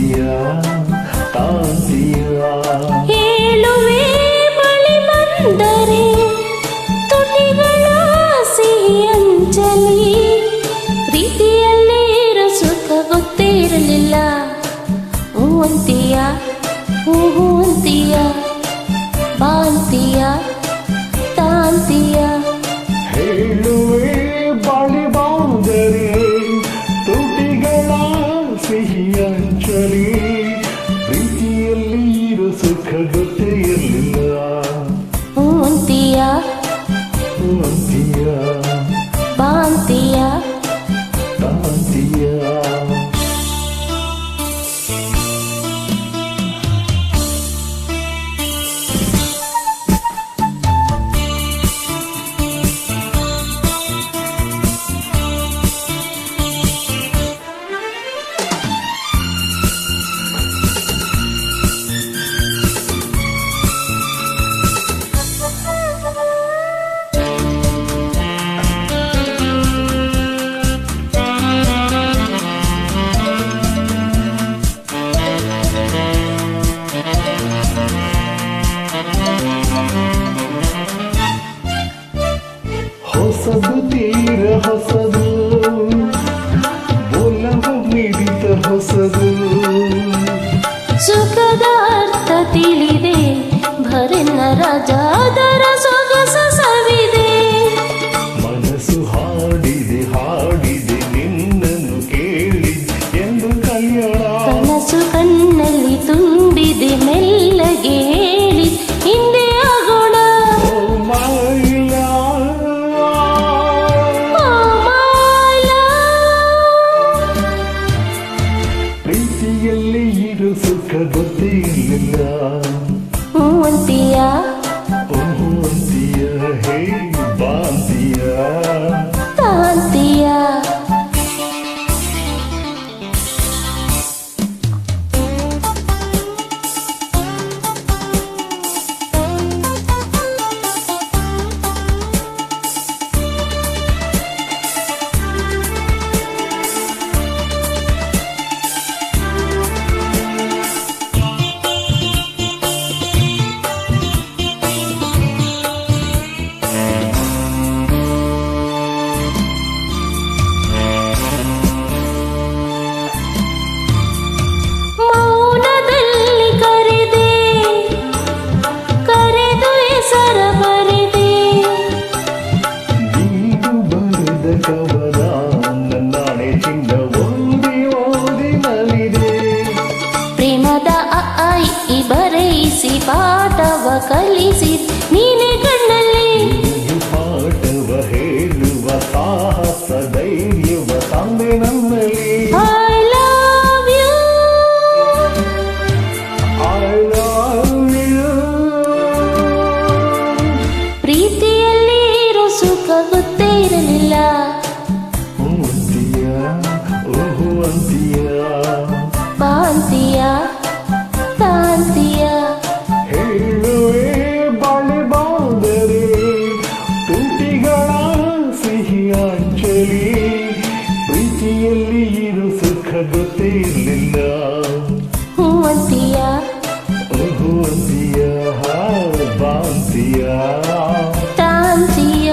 ಅಂತೀಯ ತಾಂತೀಯ ಹೇಳುವೆ ಮಳೆ ಬಂದರೆ ತುಟಿಗಳ ಸಿಹಿ ಅಂಚಲಿ ಪ್ರೀತಿಯಲ್ಲೇ ಇರೋ ಸುಖ ಗೊತ್ತೇ ಇರಲಿಲ್ಲ ಅಂತೀಯ ಅಂತೀಯ ಬಾಂತೀಯ ತಾಂತೀಯ ಹೇಳುವೆ ಬಾಳಿ ಬಾಂದರೆ ತುಟಿಗಳ ಸಿಹಿ ಅಂಚಲಿ ಪ್ರೀತಿಯಲ್ಲಿ ಇರೋ ಸುಖ ಗೊತ್ತೇ ಇರಲಿಲ್ಲ ಅಂತೀಯ ಅಂತೀಯ ಬಾಂತೀಯ ತಾಂತೀಯ ಹೊಸದು ತೀರ ಹೊಸದು ಒಲವು ಮಿಡಿತ ಹೊಸದು ಸುಖದ ಅರ್ಥ ತಿಳಿದೆ ಭರೆನ್ನ ರಾಜ ಅದರ ಸೊಗಸ ಸವಿದೆ ಮನಸ್ಸು ಹಾಡಿದೆ ಹಾಡಿದೆ ನಿನ್ನನ್ನು ಕೇಳಿ ಎಂದು ಕಲ್ಯಾಣ ಕನಸು ಕಣ್ಣಲ್ಲಿ ತುಂಬಿದೆ ಮೆಲ್ಲಗೆ ಹೇಳಿ ಹಿಂದೆ ಆಗೋಣ ಪ್ರೀತಿಯಲ್ಲಿ ಇರು ಸುಖ ಗೊತ್ತೇ ಇರಲಿಲ್ಲ ಅಂತೀಯ ಅಂತೀಯ ಹೇ ಬಾಂತೀಯ ತಾಂತೀಯ ಕವನ ನನ್ನಾಣೆ ಚಿನ್ನ ಓದಿ ಓದಿ ನಲಿದೆ ಪ್ರೇಮದ ಈ ಬರೆಯಿಸಿ ಪಾಠವ ಕಲಿಸಿ ನೀನೆ ಕಣ್ಣಲ್ಲಿ ಪಾಠವ ಹೇಳುವ ಸಾಹಸ ಧೈರ್ಯವ ತಂದೆ ನನ್ನಲ್ಲಿ I love you I love you ಪ್ರೀತಿಯಲ್ಲಿ ಇರೋ ಸುಖ ಗೊತ್ತೇ ಇರಲಿಲ್ಲ ಅಂತೀಯ ಅಂತೀಯ ಬಾಂತೀಯ ತಾಂತೀಯ ಹೇಳುವೆ ಬಾಳೆ ಬಾಂದರೆ ತುಟಿಗಳ ಸಿಹಿ ಅಂಚಲಿ ಪ್ರೀತಿಯಲ್ಲಿ ಇರು ಸುಖ ಗೊತ್ತೇ ಇರಲಿಲ್ಲ ಅಂತೀಯ ಅಂತೀಯ ಬಾಂತೀಯ ತಾಂತೀಯ